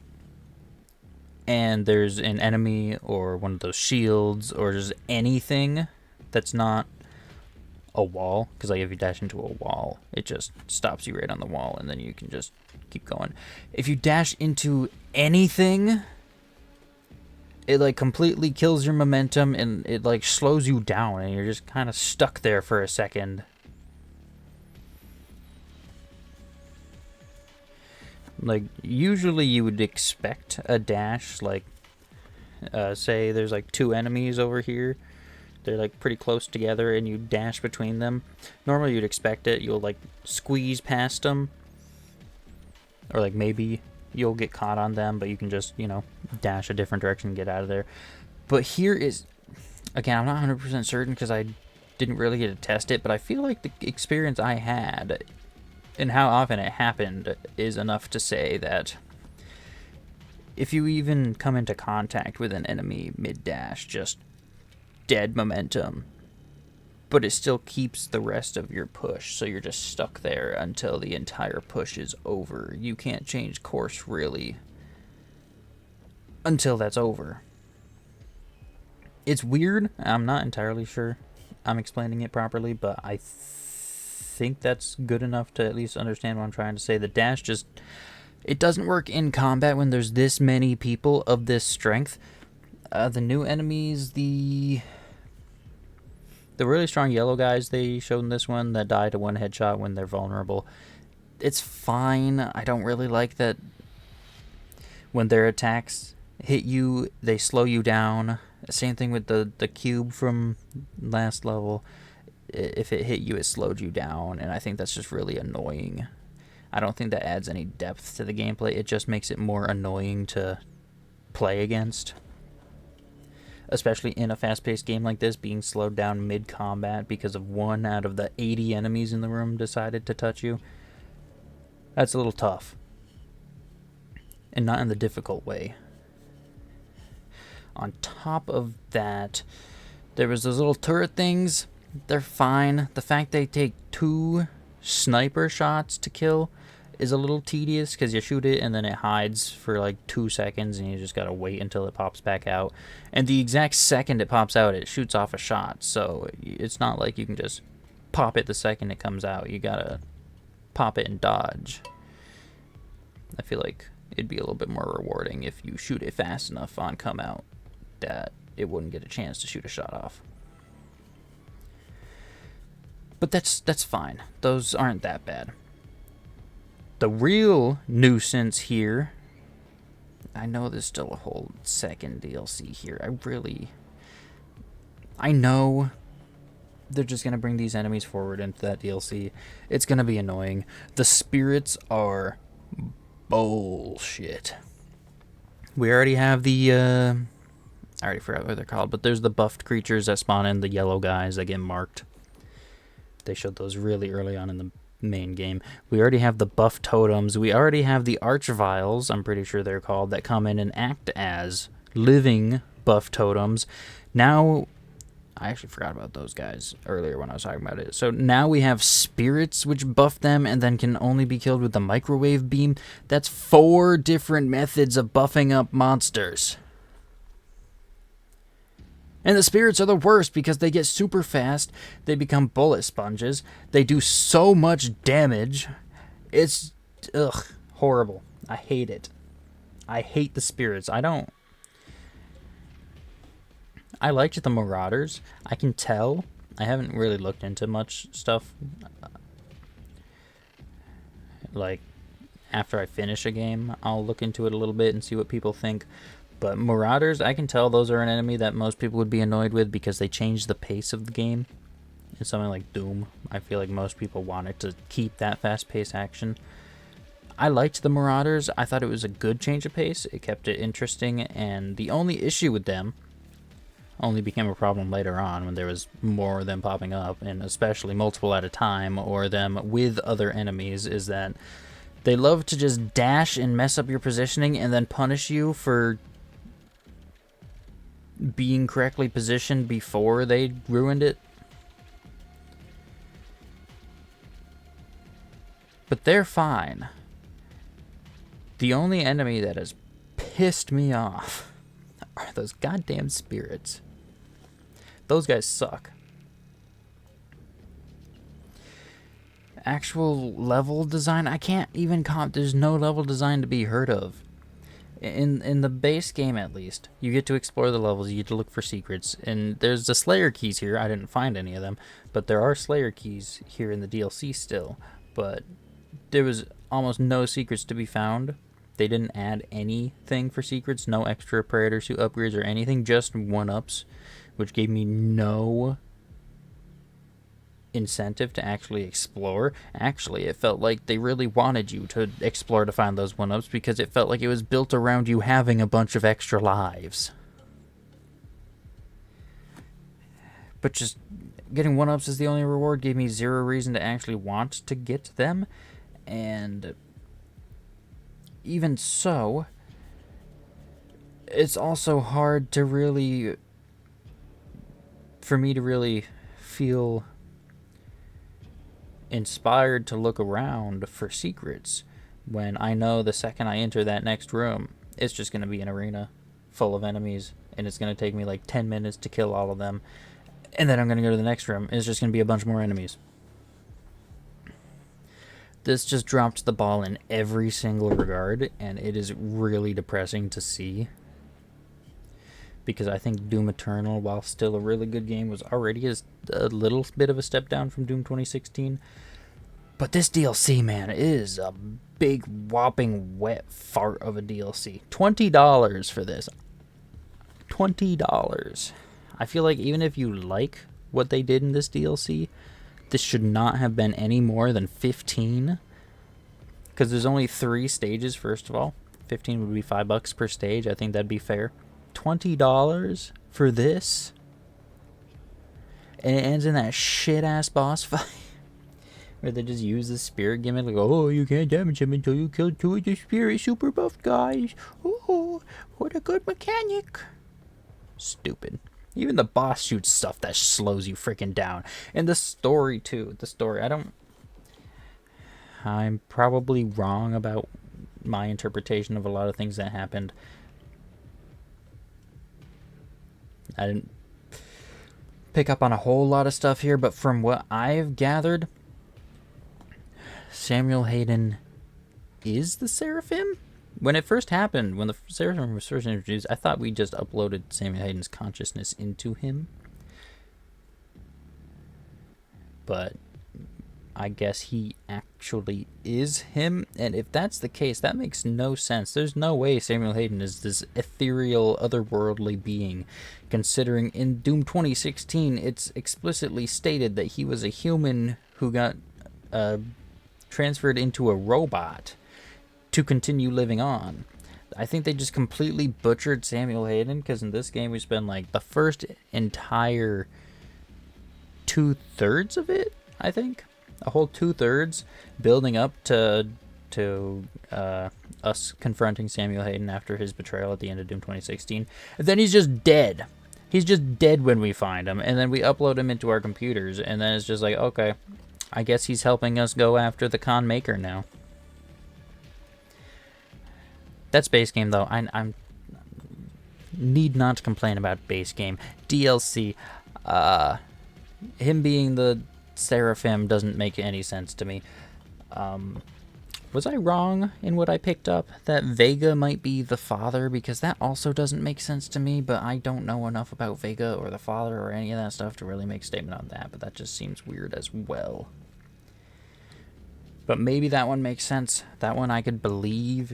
and there's an enemy or one of those shields or just anything that's not a wall, because if you dash into a wall, it just stops you right on the wall, and then you can just keep going. If you dash into anything, it completely kills your momentum, and it slows you down, and you're just kind of stuck there for a second. Like, usually you would expect a dash, like, say there's like two enemies over here. They're like pretty close together and you dash between them. Normally you'd expect it. You'll like squeeze past them. Or like maybe you'll get caught on them, but you can just, you know, dash a different direction and get out of there. But here is, again, I'm not 100% certain because I didn't really get to test it, but I feel like the experience I had and how often it happened is enough to say that if you even come into contact with an enemy mid-dash, just dead momentum, but it still keeps the rest of your push, so you're just stuck there until the entire push is over. You can't change course, really, until that's over. It's weird. I'm not entirely sure I'm explaining it properly, but I think that's good enough to at least understand what I'm trying to say. The dash just... it doesn't work in combat when there's this many people of this strength. The new enemies, the really strong yellow guys they showed in this one that die to one headshot when they're vulnerable, it's fine. I don't really like that when their attacks hit you, they slow you down. Same thing with the cube from last level. If it hit you, it slowed you down, and I think that's just really annoying. I don't think that adds any depth to the gameplay. It just makes it more annoying to play against. Especially in a fast-paced game like this, being slowed down mid-combat because of one out of the 80 enemies in the room decided to touch you. That's a little tough. And not in the difficult way. On top of that, there was those little turret things. They're fine. The fact they take 2 sniper shots to kill is a little tedious because you shoot it and then it hides for like 2 seconds and you just gotta wait until it pops back out. And the exact second it pops out, it shoots off a shot. So it's not like you can just pop it the second it comes out. You gotta pop it and dodge. I feel like it'd be a little bit more rewarding if you shoot it fast enough on come out that it wouldn't get a chance to shoot a shot off. But that's fine. Those aren't that bad. The real nuisance here, I know there's still a whole second DLC here. I know they're just going to bring these enemies forward into that DLC. It's going to be annoying. The spirits are bullshit. We already have the, I already forgot what they're called, but there's the buffed creatures that spawn in, the yellow guys that get marked. They showed those really early on in the main game. We already have the buff totems. We already have the archviles, I'm pretty sure they're called, that come in and act as living buff totems. Now, I actually forgot about those guys earlier when I was talking about it. So now we have spirits which buff them and then can only be killed with the microwave beam. That's 4 different methods of buffing up monsters. And the spirits are the worst because they get super fast. They become bullet sponges. They do so much damage. It's, horrible. I hate it. I hate the spirits. I liked the Marauders. I can tell. I haven't really looked into much stuff. Like, after I finish a game, I'll look into it a little bit and see what people think. But Marauders, I can tell those are an enemy that most people would be annoyed with because they change the pace of the game. In something like Doom, I feel like most people wanted to keep that fast-paced action. I liked the Marauders. I thought it was a good change of pace. It kept it interesting, and the only issue with them only became a problem later on when there was more of them popping up, and especially multiple at a time, or them with other enemies, is that they love to just dash and mess up your positioning and then punish you for being correctly positioned before they ruined it. But they're fine. The only enemy that has pissed me off are those goddamn spirits. Those guys suck. Actual level design, I can't even there's no level design to be heard of. In the base game, at least, you get to explore the levels, you get to look for secrets, and there's the Slayer keys here. I didn't find any of them, but there are Slayer keys here in the DLC still. But there was almost no secrets to be found. They didn't add anything for secrets, no extra Predator suit upgrades or anything, just 1-ups, which gave me no incentive to actually explore. Actually, it felt like they really wanted you to explore to find those 1-ups because it felt like it was built around you having a bunch of extra lives. But just getting 1-ups as the only reward gave me zero reason to actually want to get them. And even so, it's also hard to really, for me to really feel inspired to look around for secrets when I know the second I enter that next room, it's just going to be an arena full of enemies, and it's going to take me like 10 minutes to kill all of them. And then I'm going to go to the next room. It's just going to be a bunch more enemies. This just dropped the ball in every single regard, and it is really depressing to see. Because I think Doom Eternal, while still a really good game, was already a little bit of a step down from Doom 2016. But this DLC, man, is a big, whopping, wet fart of a DLC. $20 for this. $20. I feel like even if you like what they did in this DLC, this should not have been any more than 15. Because there's only 3 stages, first of all. 15 would be $5 per stage. I think that'd be fair. $20 for this? And it ends in that shit-ass boss fight. Where they just use the spirit gimmick. Like, oh, you can't damage him until you kill 2 of the spirit super buff guys. Oh, what a good mechanic. Stupid. Even the boss shoots stuff that slows you freaking down. And the story, too. The story, I'm probably wrong about my interpretation of a lot of things that happened. I didn't pick up on a whole lot of stuff here, but from what I've gathered, Samuel Hayden is the Seraphim? When it first happened, when the Seraphim was first introduced, I thought we just uploaded Samuel Hayden's consciousness into him. But I guess he actually is him. And if that's the case, that makes no sense. There's no way Samuel Hayden is this ethereal, otherworldly being, considering in Doom 2016, it's explicitly stated that he was a human who got transferred into a robot to continue living on. I think they just completely butchered Samuel Hayden, because in this game we spend like the first entire 2/3 of it, I think. A whole 2/3 building up to us confronting Samuel Hayden after his betrayal at the end of Doom 2016. And then he's just dead. He's just dead when we find him, and then we upload him into our computers, and then it's just like, okay, I guess he's helping us go after the Khan Maker now. That's base game, though. I'm need not complain about base game. DLC, him being the Seraphim doesn't make any sense to me. Was I wrong in what I picked up? That Vega might be the father? Because that also doesn't make sense to me, but I don't know enough about Vega or the father or any of that stuff to really make a statement on that, but that just seems weird as well. But maybe that one makes sense. That one I could believe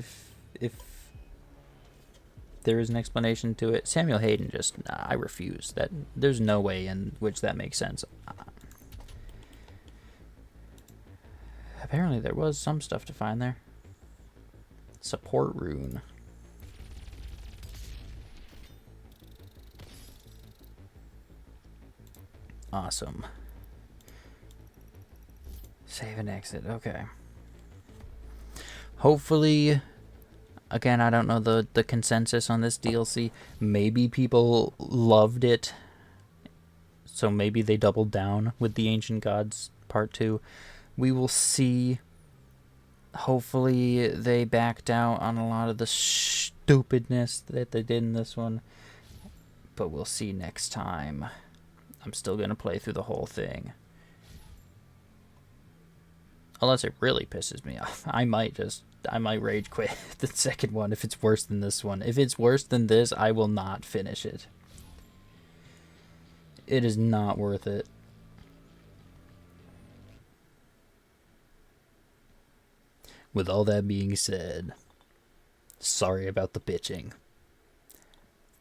if there is an explanation to it. Samuel Hayden just, I refuse. That there's no way in which that makes sense. Apparently there was some stuff to find there. Support rune. Awesome. Save and exit. Okay. Hopefully, again, I don't know the consensus on this DLC. Maybe people loved it, so maybe they doubled down with the Ancient Gods Part 2. We will see. Hopefully they backed out on a lot of the stupidness that they did in this one. But we'll see next time. I'm still going to play through the whole thing. Unless it really pisses me off. I might rage quit the second one if it's worse than this one. If it's worse than this, I will not finish it. It is not worth it. with all that being said, sorry about the bitching.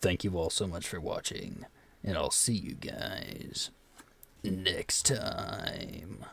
Thank you all so much for watching, and I'll see you guys next time.